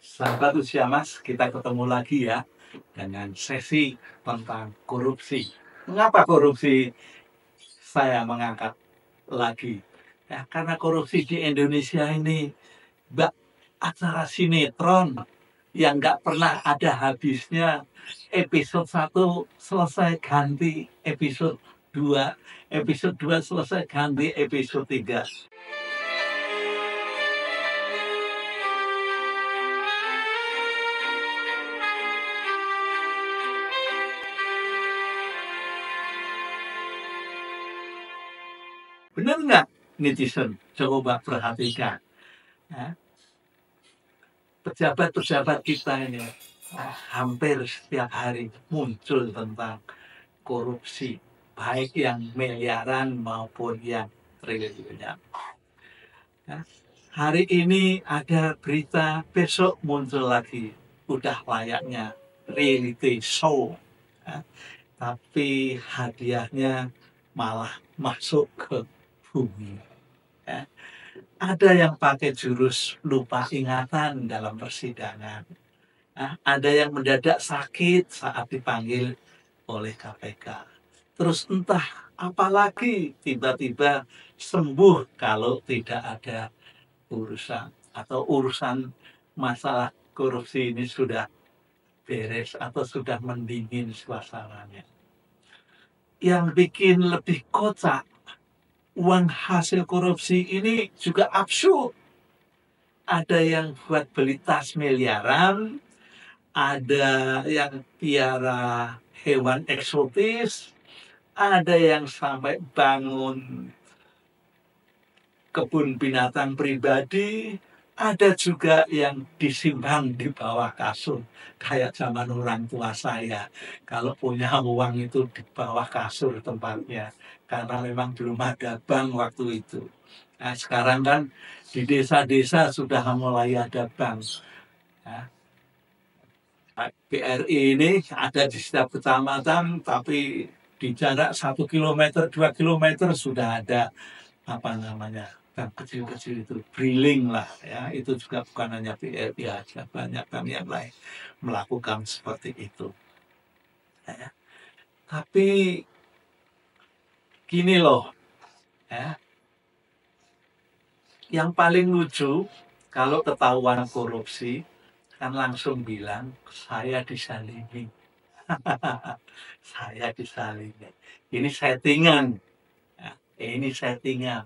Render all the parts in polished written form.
Sahabat usia Mas, kita ketemu lagi ya dengan sesi tentang korupsi. Mengapa korupsi saya mengangkat lagi? Ya, karena korupsi di Indonesia ini bak acara sinetron yang nggak pernah ada habisnya. Episode 1 selesai ganti episode 2, episode 2 selesai ganti episode 3. Benar nggak netizen? Coba perhatikan. Ya, pejabat-pejabat kita ini hampir setiap hari muncul tentang korupsi, baik yang miliaran maupun yang triliunan. Ya, hari ini ada berita, besok muncul lagi, udah layaknya reality show. Ya, tapi hadiahnya malah masuk ke bumi. Ya. Ada yang pakai jurus lupa ingatan dalam persidangan. Nah, ada yang mendadak sakit saat dipanggil oleh KPK. Terus entah apalagi tiba-tiba sembuh kalau tidak ada urusan. Atau urusan masalah korupsi ini sudah beres atau sudah mendingin suasananya. Yang bikin lebih kocak, uang hasil korupsi ini juga absurd. Ada yang buat beli tas miliaran, ada yang piara hewan eksotis, ada yang sampai bangun kebun binatang pribadi, ada juga yang disimpan di bawah kasur. Kayak zaman orang tua saya, kalau punya uang itu di bawah kasur tempatnya, karena memang belum ada bank waktu itu. Nah, sekarang kan di desa-desa sudah mulai ada bank. Ya, BRI ini ada di setiap kecamatan, tapi di jarak 1 kilometer, 2 kilometer sudah ada apa namanya bank kecil-kecil itu, Briling lah ya. Itu juga bukan hanya BRI aja, banyak bank yang lain melakukan seperti itu. Ya. Tapi gini loh, ya, yang paling lucu kalau ketahuan korupsi kan langsung bilang saya disalimi. Saya disalimi. Ini settingan. Ya, ini settingan.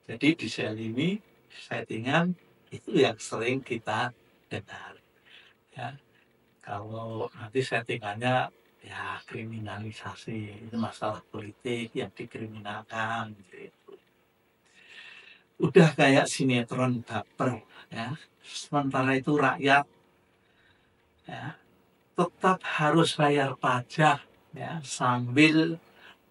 Jadi disalimi, settingan itu yang sering kita dengar. Ya, kalau nanti settingannya ya kriminalisasi, itu masalah politik yang dikriminalkan. Gitu. Udah kayak sinetron baper. Ya. Sementara itu rakyat ya, tetap harus bayar pajak ya, sambil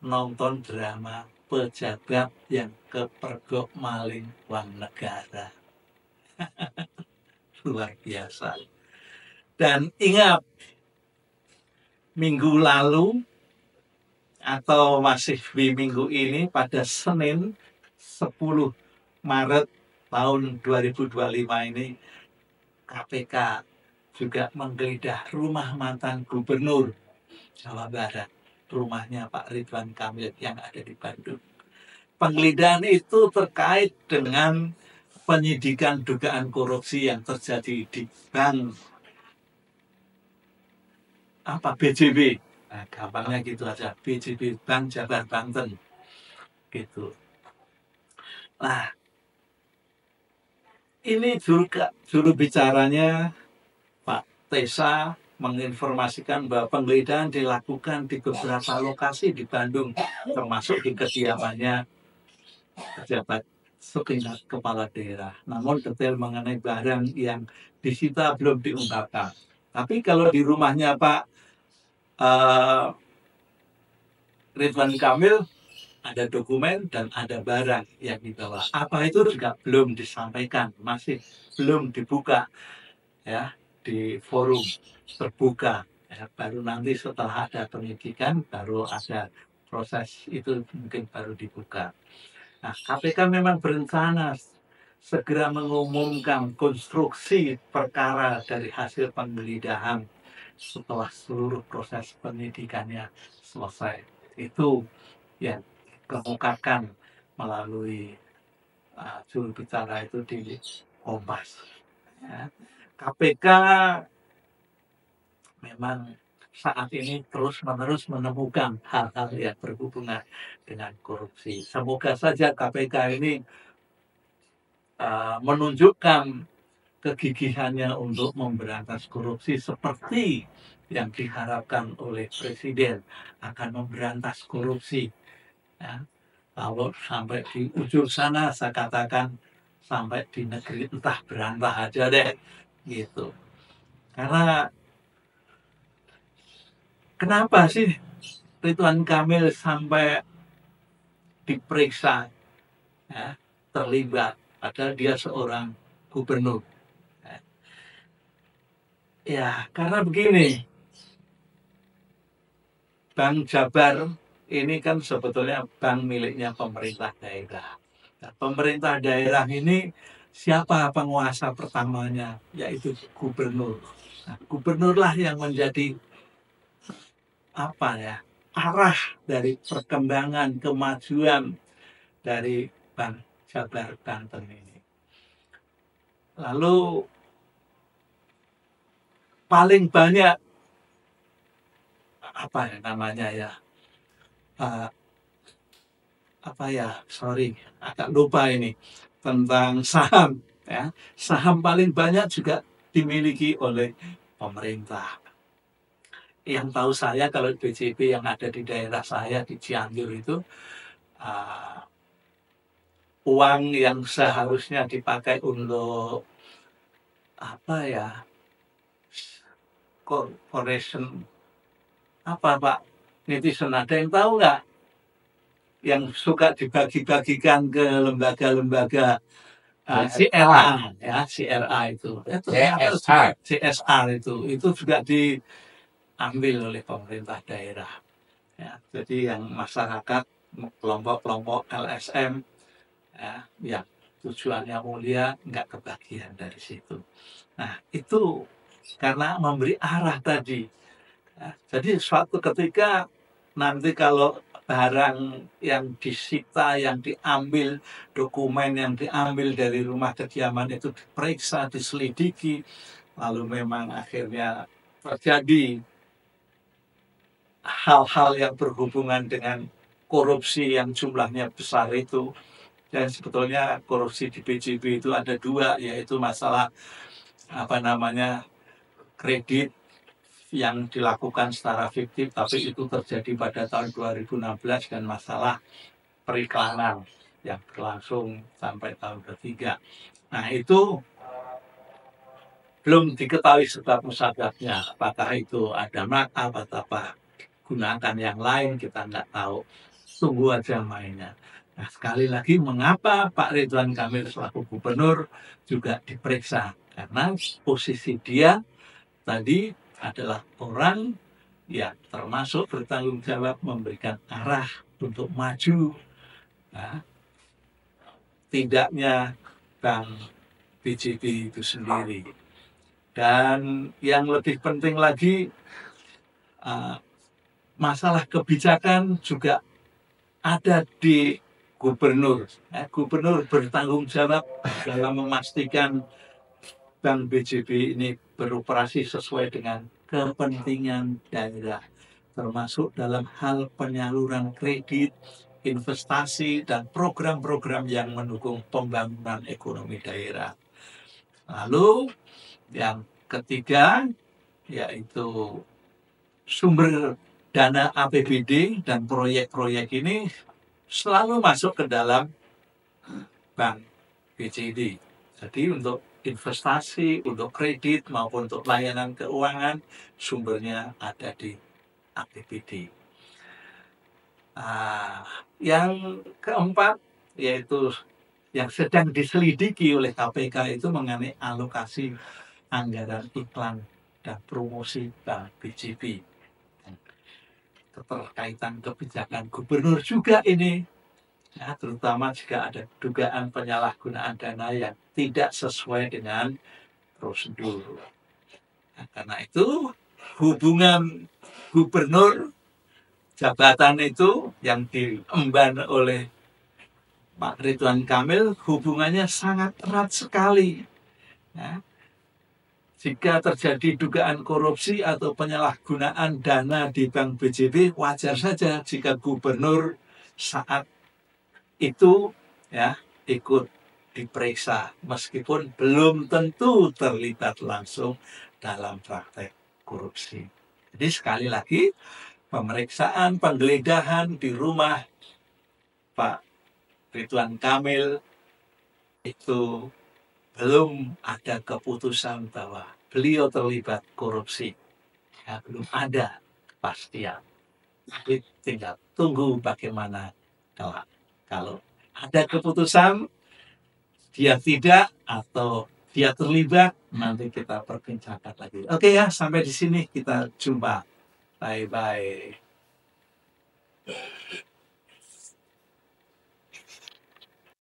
nonton drama pejabat yang kepergok maling uang negara. Luar biasa. Dan ingat, minggu lalu atau masih di minggu ini pada Senin 10 Maret tahun 2025 ini KPK juga menggeledah rumah mantan gubernur Jawa Barat, rumahnya Pak Ridwan Kamil yang ada di Bandung. Penggeledahan itu terkait dengan penyidikan dugaan korupsi yang terjadi di bank BJB. Nah, gampangnya gitu aja, BJB Bank Jabar Banten. Gitu. Nah, ini juru bicaranya Pak Tesa menginformasikan bahwa penggeledahan dilakukan di beberapa lokasi di Bandung, termasuk di kediamannya pejabat setingkat kepala daerah. Namun detail mengenai barang yang disita belum diungkapkan. Tapi kalau di rumahnya Pak Ridwan Kamil ada dokumen dan ada barang yang dibawa. Apa itu juga belum disampaikan, masih belum dibuka ya di forum terbuka. Ya, baru nanti setelah ada penyidikan baru ada proses itu mungkin baru dibuka. Nah, KPK memang berencana segera mengumumkan konstruksi perkara dari hasil penggeledahan setelah seluruh proses penyidikannya selesai. Itu yang dikemukakan melalui juru bicara itu di Kompas. Ya. KPK memang saat ini terus-menerus menemukan hal-hal yang berhubungan dengan korupsi. Semoga saja KPK ini menunjukkan kegigihannya untuk memberantas korupsi seperti yang diharapkan oleh Presiden akan memberantas korupsi. Ya. Kalau sampai di ujung sana, saya katakan sampai di negeri entah berantah aja deh, gitu. Karena kenapa sih Ridwan Kamil sampai diperiksa, ya, terlibat, padahal dia seorang gubernur. Ya, karena begini, Bank Jabar ini kan sebetulnya bank miliknya pemerintah daerah. Nah, pemerintah daerah ini siapa penguasa pertamanya? Yaitu gubernur. Nah, gubernurlah yang menjadi apa ya, arah dari perkembangan kemajuan dari Bank Jabar Banten ini. Lalu paling banyak apa ya namanya ya, apa ya, sorry agak lupa ini, tentang saham ya. Saham paling banyak juga dimiliki oleh pemerintah. Yang tahu saya kalau BJB yang ada di daerah saya di Cianjur itu uh, uang yang seharusnya dipakai untuk apa ya, corporation apa Pak netizen, ada yang tahu nggak, yang suka dibagi-bagikan ke lembaga-lembaga CRA ya, CRA itu CSR itu juga diambil oleh pemerintah daerah ya. Jadi yang masyarakat kelompok-kelompok LSM ya, yang tujuannya mulia nggak kebagian dari situ. Nah itu karena memberi arah tadi ya. Jadi suatu ketika nanti kalau barang yang disita, yang diambil, dokumen yang diambil dari rumah kediaman itu diperiksa, diselidiki, lalu memang akhirnya terjadi hal-hal yang berhubungan dengan korupsi yang jumlahnya besar itu. Dan sebetulnya korupsi di BJB itu ada dua, yaitu masalah apa namanya kredit yang dilakukan secara fiktif, tapi itu terjadi pada tahun 2016, dan masalah periklanan yang berlangsung sampai tahun ketiga. Nah itu belum diketahui sebab musababnya, apakah itu ada nakal atau apa, gunakan yang lain kita nggak tahu, tunggu aja mainnya. Nah sekali lagi mengapa Pak Ridwan Kamil selaku gubernur juga diperiksa, karena posisi dia tadi adalah orang yang termasuk bertanggung jawab memberikan arah untuk maju nah, tidaknya Bank BJB itu sendiri. Dan yang lebih penting lagi, masalah kebijakan juga ada di gubernur. Gubernur bertanggung jawab dalam memastikan Bank BJB ini beroperasi sesuai dengan kepentingan daerah, termasuk dalam hal penyaluran kredit, investasi, dan program-program yang mendukung pembangunan ekonomi daerah. Lalu yang ketiga yaitu sumber dana APBD dan proyek-proyek ini selalu masuk ke dalam Bank BJB. Jadi untuk investasi, untuk kredit maupun untuk layanan keuangan sumbernya ada di APBD. Yang keempat yaitu yang sedang diselidiki oleh KPK itu mengenai alokasi anggaran iklan dan promosi Bank BJB. Keterkaitan kebijakan gubernur juga ini Ya, terutama jika ada dugaan penyalahgunaan dana yang tidak sesuai dengan prosedur. Nah, karena itu hubungan gubernur jabatan itu yang diemban oleh Pak Ridwan Kamil hubungannya sangat erat sekali. Ya, jika terjadi dugaan korupsi atau penyalahgunaan dana di Bank BJB, wajar saja jika gubernur saat itu ya ikut diperiksa meskipun belum tentu terlibat langsung dalam praktek korupsi. Jadi sekali lagi pemeriksaan penggeledahan di rumah Pak Ridwan Kamil itu belum ada keputusan bahwa beliau terlibat korupsi. Ya, belum ada kepastian. Tapi tinggal tunggu bagaimana kalau ada keputusan dia tidak atau dia terlibat, nanti kita perbincangkan lagi. Oke ya, sampai di sini kita jumpa. Bye bye.